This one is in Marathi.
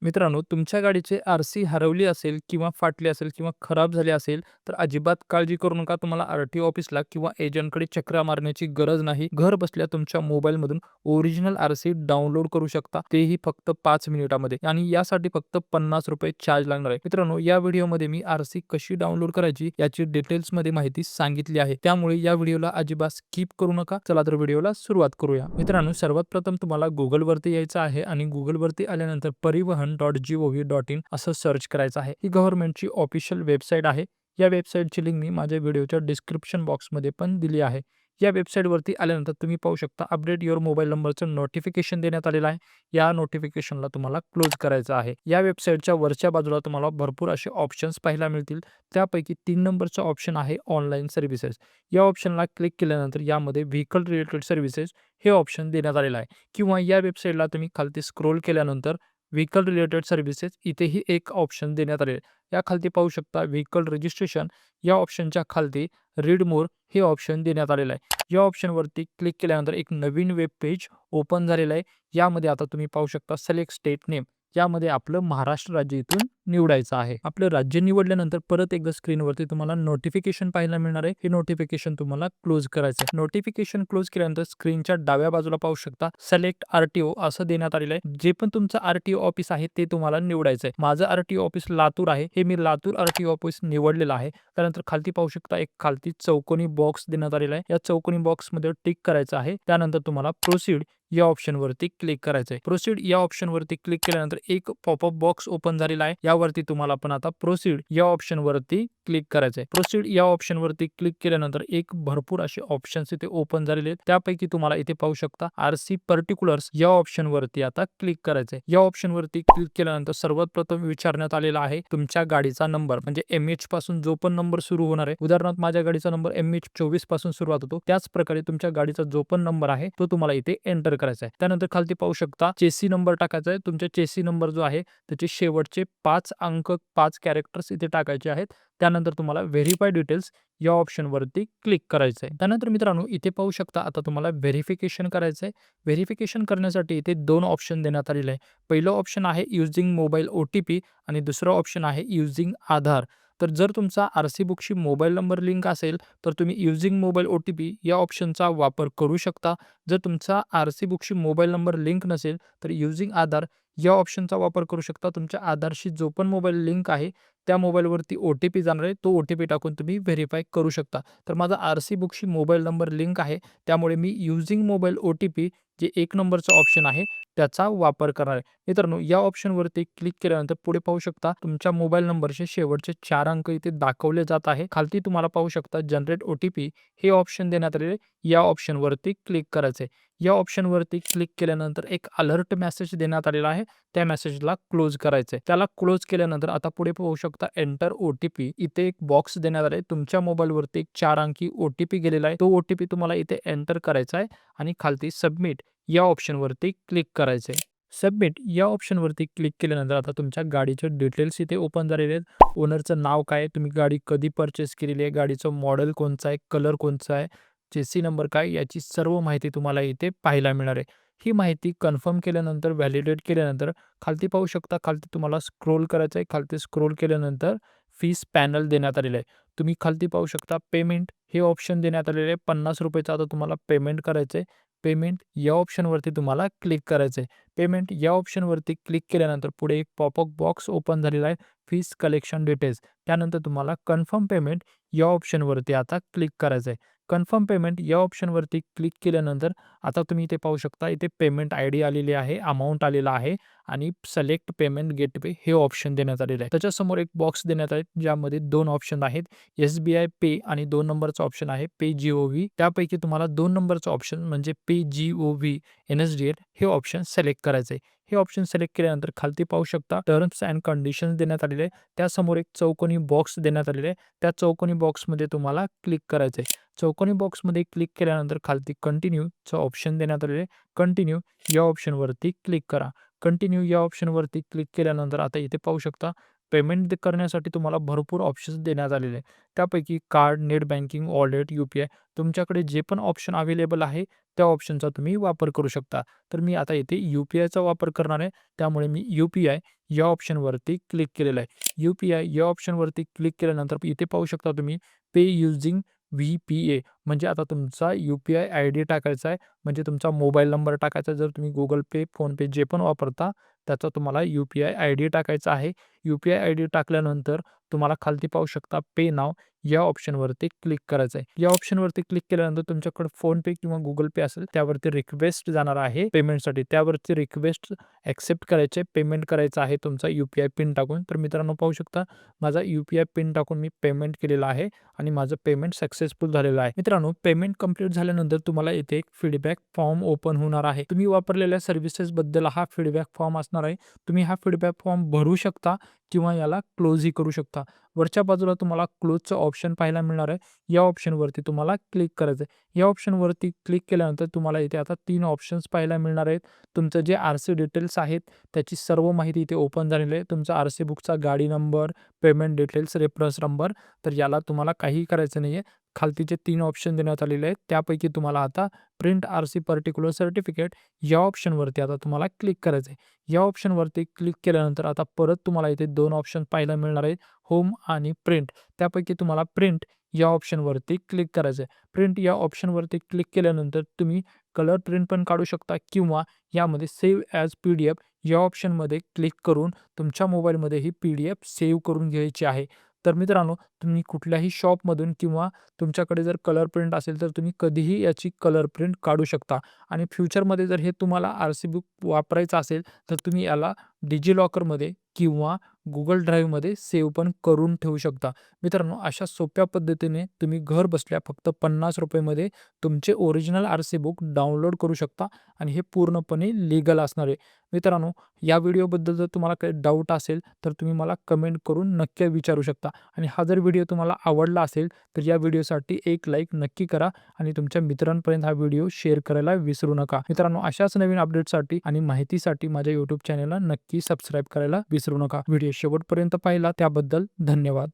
मित्रांनो, तुमच्या गाडीची आर-सी हरवली असेल किंवा फाटली असेल किंवा खराब झाली असेल, तर अजिबात काळजी करू नका. तुम्हाला आर-टी-ओ ऑफिसला किंवा एजंटकडे चकरा मारण्याची गरज नाही. घर बसल्या तुमच्या मोबाईलमधून ओरिजिनल आर-सी डाउनलोड करू शकता. तेही फक्त 5 मिनिटामध्ये आणि यासाठी फक्त ₹50 चार्ज लागणार आहे. मित्रांनो, या व्हिडिओमध्ये मी आर-सी कशी डाउनलोड करायची याची डिटेल्समध्ये माहिती सांगितली आहे. त्यामुळे या व्हिडिओला अजिबात स्किप करू नका. चला तर व्हिडिओला सुरुवात करूया. मित्रांनो, सर्वात प्रथम तुम्हाला Googleवरती यायचं आहे आणि Googleवरती आल्यानंतर परिवहन.gov.in असं सर्च करायचं आहे. ही गव्हर्नमेंटची ऑफिशियल वेबसाईट आहे. या वेबसाईटची लिंक मी माझ्या व्हिडिओच्या डिस्क्रिप्शन बॉक्समध्ये पण दिली आहे. या वेबसाईटवरती आल्यानंतर तुम्ही पाहू शकता अपडेट युअर मोबाईल नंबरचं नोटिफिकेशन देण्यात आलेलं आहे. या नोटिफिकेशनला तुम्हाला क्लोज करायचं आहे. या वेबसाईटच्या वरच्या बाजूला तुम्हाला भरपूर असे ऑप्शन्स पाहायला मिळतील. त्यापैकी 3 नंबरचा ऑप्शन आहे ऑनलाईन सर्व्हिसेस. या ऑप्शनला क्लिक केल्यानंतर यामध्ये व्हेइकल रिलेटेड सर्व्हिसेस हे ऑप्शन देण्यात आलेलं आहे किंवा या वेबसाईटला तुम्ही खालती स्क्रोल केल्यानंतर व्हेइकल रिलेटेड सर्व्हिसेस इथेही एक ऑप्शन देण्यात आले. या खालती पाहू शकता व्हेइकल रजिस्ट्रेशन या ऑप्शनच्या खालती रीड मोर हे ऑप्शन देण्यात आलेलं आहे. या ऑप्शनवरती क्लिक केल्यानंतर एक नवीन वेब पेज ओपन झालेलं आहे. यामध्ये आता तुम्ही पाहू शकता सिलेक्ट स्टेट नेम. यामध्ये आपलं महाराष्ट्र राज्य इथून निवडायचं आहे. आपलं राज्य निवडल्यानंतर परत एकदा स्क्रीनवरती तुम्हाला नोटिफिकेशन पाहायला मिळणार आहे. हे नोटिफिकेशन तुम्हाला क्लोज करायचं आहे. नोटिफिकेशन क्लोज केल्यानंतर स्क्रीनच्या डाव्या बाजूला पाहू शकता सिलेक्ट आर-टी-ओ असं देण्यात आलेलं आहे. जे पण तुमचं आर-टी-ओ ऑफिस आहे ते तुम्हाला निवडायचं आहे. माझं आर-टी-ओ ऑफिस लातूर आहे. हे मी लातूर आर-टी-ओ ऑफिस निवडलेलं आहे. त्यानंतर खालती पाहू शकता एक खालती चौकोनी बॉक्स देण्यात आलेला आहे. या चौकोनी बॉक्समध्ये टिक करायचं आहे. त्यानंतर तुम्हाला प्रोसीड या ऑप्शनवरती क्लिक करायचं आहे. प्रोसीड या ऑप्शनवरती क्लिक केल्यानंतर एक पॉपअप बॉक्स ओपन झालेला आहे. यावरती तुम्हाला पण आता प्रोसीड या ऑप्शनवरती क्लिक करायचं आहे. प्रोसीड या ऑप्शनवरती क्लिक केल्यानंतर एक भरपूर असे ऑप्शन्स इथे ओपन झालेले आहेत. त्यापैकी तुम्हाला इथे पाहू शकता आर-सी पर्टिक्युलर्स या ऑप्शनवरती आता क्लिक करायचं आहे. या ऑप्शनवरती क्लिक केल्यानंतर सर्वात प्रथम विचारण्यात आलेला आहे तुमच्या गाडीचा नंबर म्हणजे MH पासून जो पण नंबर सुरू होणार आहे. उदाहरणार्थ माझ्या गाडीचा नंबर MH24 पासून सुरुवात होतो. त्याच प्रकारे तुमच्या गाडीचा जो पण नंबर आहे तो तुम्हाला इथे एंटर करायचा आहे. त्यानंतर खालती पाहू शकता चेसी नंबर टाकायचा आहे. तुमचा चेसी नंबर जो आहे त्याचे शेवटचे 5 अंक 5 कॅरेक्टर्स इथे टाकायचे आहेत. त्यानंतर तुम्हाला व्हेरिफाय डिटेल्स या ऑप्शनवरती क्लिक करायचं आहे. त्यानंतर मित्रांनो इथे पाहू शकता आता तुम्हाला व्हेरिफिकेशन करायचं आहे. व्हेरिफिकेशन करण्यासाठी इथे 2 ऑप्शन देण्यात आलेले आहे. पहिलं ऑप्शन आहे युजिंग मोबाईल OTP आणि दुसरं ऑप्शन आहे युजिंग आधार. तर जर तुमचा आर-सी बुकशी मोबाईल नंबर लिंक असेल तर तुम्ही युजिंग मोबाईल OTP या ऑप्शनचा वापर करू शकता. जर तुमचा आर-सी बुकशी मोबाईल नंबर लिंक नसेल तर युजिंग आधार या ऑप्शनचा वापर करू शकता. तुमच्या आधारशी जो पण मोबाईल लिंक आहे त्या मोबाईलवरती OTP जाणार आहे. तो OTP टाकून तुम्ही व्हेरिफाय करू शकता. तर माझा आर-सी बुकशी मोबाईल नंबर लिंक आहे. त्यामुळे मी युजिंग मोबाईल OTP जे 1 नंबरचा ऑप्शन आहे त्याचा वापर करणार आहे. मित्रांनो या ऑप्शनवरती क्लिक केल्यानंतर पुढे पाहू शकता तुमच्या मोबाईल नंबरचे शेवटचे 4 अंक इथे दाखवले जात आहे. खालती तुम्हाला पाहू शकता जनरेट OTP हे ऑप्शन देण्यात आलेले. या ऑप्शनवरती क्लिक करायचं आहे. या ऑप्शनवरती क्लिक केल्यानंतर एक अलर्ट मेसेज देण्यात आलेला आहे. त्या मेसेजला क्लोज करायचं आहे. त्याला क्लोज केल्यानंतर आता पुढे पाहू शकता एंटर OTP इथे एक बॉक्स देण्यात आला आहे. तुमच्या मोबाईलवरती एक 4 अंकी OTP गेलेला आहे. तो OTP तुम्हाला इथे एंटर करायचा आहे आणि खालती सबमिट या ऑप्शनवरती क्लिक करायचं आहे. सबमिट या ऑप्शनवरती क्लिक केल्यानंतर आता तुमच्या गाडीचे डिटेल्स इथे ओपन झालेले आहेत. ओनरचं नाव काय आहे, तुम्ही गाडी कधी परचेस केलेली आहे, गाडीचं मॉडेल कोणचं आहे, कलर कोणचा आहे, चेसी नंबर काय याची सर्व माहिती तुम्हाला इथे पाहायला मिळणार आहे. ही माहिती कन्फर्म केल्यानंतर व्हॅलिडेट केल्यानंतर खालती पाहू शकता खालती तुम्हाला स्क्रोल करायचं आहे. खालती स्क्रोल केल्यानंतर फीस पॅनल देण्यात आलेलं आहे. तुम्ही खालती पाहू शकता पेमेंट हे ऑप्शन देण्यात आलेले आहे. ₹50 आता तुम्हाला पेमेंट करायचं आहे. पेमेंट या ऑप्शनवरती तुम्हाला क्लिक करायचं आहे. पेमेंट या ऑप्शनवरती क्लिक केल्यानंतर पुढे एक पॉपअप बॉक्स ओपन झालेला आहे. Fees collection details. त्यानंतर तुम्हाला कन्फर्म पेमेंट या ऑप्शनवरती आता क्लिक करायचं आहे. कन्फर्म पेमेंट या ऑप्शनवरती क्लिक केल्यानंतर आता तुम्ही इथे पाहू शकता इथे पेमेंट आयडी आलेली आहे, अमाउंट आलेला आहे आणि सिलेक्ट पेमेंट गेटवे हे ऑप्शन देण्यात आलेलं आहे. त्याच्यासमोर एक बॉक्स देण्यात आहे ज्यामध्ये 2 ऑप्शन आहेत. SBI पे आणि 2 नंबरचा ऑप्शन आहे पे GOV. त्यापैकी तुम्हाला 2 नंबरचा ऑप्शन म्हणजे पे GOV NSDL हे ऑप्शन सिलेक्ट करायचं आहे. हे ऑप्शन सिलेक्ट केल्यानंतर खालती पाहू शकता टर्म्स अँड कंडिशन्स देण्यात आलेले आहे. त्यासमोर एक चौकोनी बॉक्स देण्यात आलेले आहे. त्या चौकोनी बॉक्समध्ये तुम्हाला क्लिक करायचं आहे. चौकोनी बॉक्समध्ये क्लिक केल्यानंतर खालती कंटिन्यूचं ऑप्शन देण्यात आलेले आहे. कंटिन्यू या ऑप्शनवरती क्लिक करा. कंटिन्यू या ऑप्शनवरती क्लिक केल्यानंतर आता इथे पाहू शकता पेमेंट करण्यासाठी तुम्हाला भरपूर ऑप्शन्स देण्यात आलेले आहे. त्यापैकी card, net banking, wallet, UPI तुमच्याकडे जे पण ऑप्शन अवेलेबल आहे, त्या ऑप्शनचा तुम्ही वापर करू शकता. तर मी आता इथे यू-पी-आयचा वापर करणार आहे. त्यामुळे मी यू-पी-आय या ऑप्शनवरती क्लिक केलेलं आहे. यू-पी-आय या ऑप्शनवरती क्लिक केल्यानंतर इथे पाहू शकता तुम्ही पे युजिंग व्ही-पी-ए म्हणजे आता तुमचा यू-पी-आय आयडी टाकायचा आहे. म्हणजे तुमचा मोबाईल नंबर टाकायचा जर तुम्ही Google Pay, PhonePe जे पण वापरता त्याचा तुम्हाला यू-पी-आय आयडी टाकायचा आहे. यू-पी-आय आयडी टाकल्यानंतर तुम्हाला खालती पाहू शकता पे नाव या ऑप्शनवरती क्लिक करायचं आहे. या ऑप्शनवरती क्लिक केल्यानंतर तुमच्याकडे फोनपे किंवा Google Pay असेल त्यावरती रिक्वेस्ट जाणार आहे पेमेंटसाठी. त्यावरती रिक्वेस्ट एक्सेप्ट करायचे, पेमेंट करायचं आहे तुमचा यू-पी-आय पिन टाकून. तर मित्रांनो पाहू शकता माझा यू-पी-आय पिन टाकून मी पेमेंट केलेलं आहे आणि माझं पेमेंट सक्सेसफुल झालेलं आहे. मित्रांनो पेमेंट कंप्लीट झाल्यानंतर तुम्हाला इथे एक फीडबॅक फॉर्म ओपन होणार आहे. तुम्ही वापरलेल्या सर्व्हिसेसबद्दल हा फीडबॅक फॉर्म असणार आहे. तुम्ही हा फीडबॅक फॉर्म भरू शकता किंवा याला क्लोजही करू शकता. वरच्या बाजूला तुम्हाला क्लोजचं ऑप्शन पाहायला मिळणार आहे. या ऑप्शनवरती तुम्हाला क्लिक करायचं आहे. या ऑप्शनवरती क्लिक केल्यानंतर तुम्हाला इथे आता 3 ऑप्शन्स पाहायला मिळणार आहेत. तुमचं जे आर-सी डिटेल्स आहेत त्याची सर्व माहिती इथे ओपन झालेली आहे. तुमचा आर-सी बुकचा गाडी number, payment details, reference number तर याला तुम्हाला काहीही करायचं नाहीये. खालती जे 3 ऑप्शन देण्यात आलेले आहेत त्यापैकी तुम्हाला आता प्रिंट आर-सी पर्टिक्युलर सर्टिफिकेट या ऑप्शनवरती आता तुम्हाला क्लिक करायचं आहे. या ऑप्शनवरती क्लिक केल्यानंतर आता परत तुम्हाला इथे 2 ऑप्शन पाहायला मिळणार आहेत. होम आणि प्रिंट. त्यापैकी तुम्हाला प्रिंट या ऑप्शनवरती क्लिक करायचं आहे. प्रिंट या ऑप्शनवरती क्लिक केल्यानंतर तुम्ही कलर प्रिंट पण काढू शकता किंवा यामध्ये सेव्ह ॲज पी-डी-एफ या ऑप्शनमध्ये क्लिक करून तुमच्या मोबाईलमध्ये ही पी-डी-एफ सेव्ह करून घ्यायची आहे. तर मित्रांनो तुम्ही कुठल्याही शॉपमधून किंवा तुमच्याकडे जर कलर प्रिंट असेल तर तुम्ही कधीही याची कलर प्रिंट काढू शकता आणि फ्युचरमध्ये जर हे तुम्हाला आर-सी बुक वापरायचं असेल तर तुम्ही याला डिजिलॉकरमध्ये किंवा Google ड्राईव्हमध्ये सेव्ह पण करून ठेवू शकता. मित्रांनो अशा सोप्या पद्धतीने तुम्ही घर बसल्या फक्त ₹50 मध्ये तुमचे ओरिजिनल आर-सी बुक डाउनलोड करू शकता आणि हे पूर्णपणे लीगल असणार आहे. मित्रांनो या व्हिडिओबद्दल जर तुम्हाला काही डाऊट असेल तर तुम्ही मला कमेंट करून नक्की विचारू शकता आणि हा जर व्हिडिओ तुम्हाला आवडला असेल तर या व्हिडिओसाठी एक लाईक नक्की करा आणि तुमच्या मित्रांपर्यंत हा व्हिडिओ शेअर करायला विसरू नका. मित्रांनो अशाच नवीन अपडेटसाठी आणि माहितीसाठी माझ्या YouTube चॅनलला नक्की सबस्क्राईब करायला विसरू नका. व्हिडिओ शेवटपर्यंत पाहिला त्याबद्दल धन्यवाद.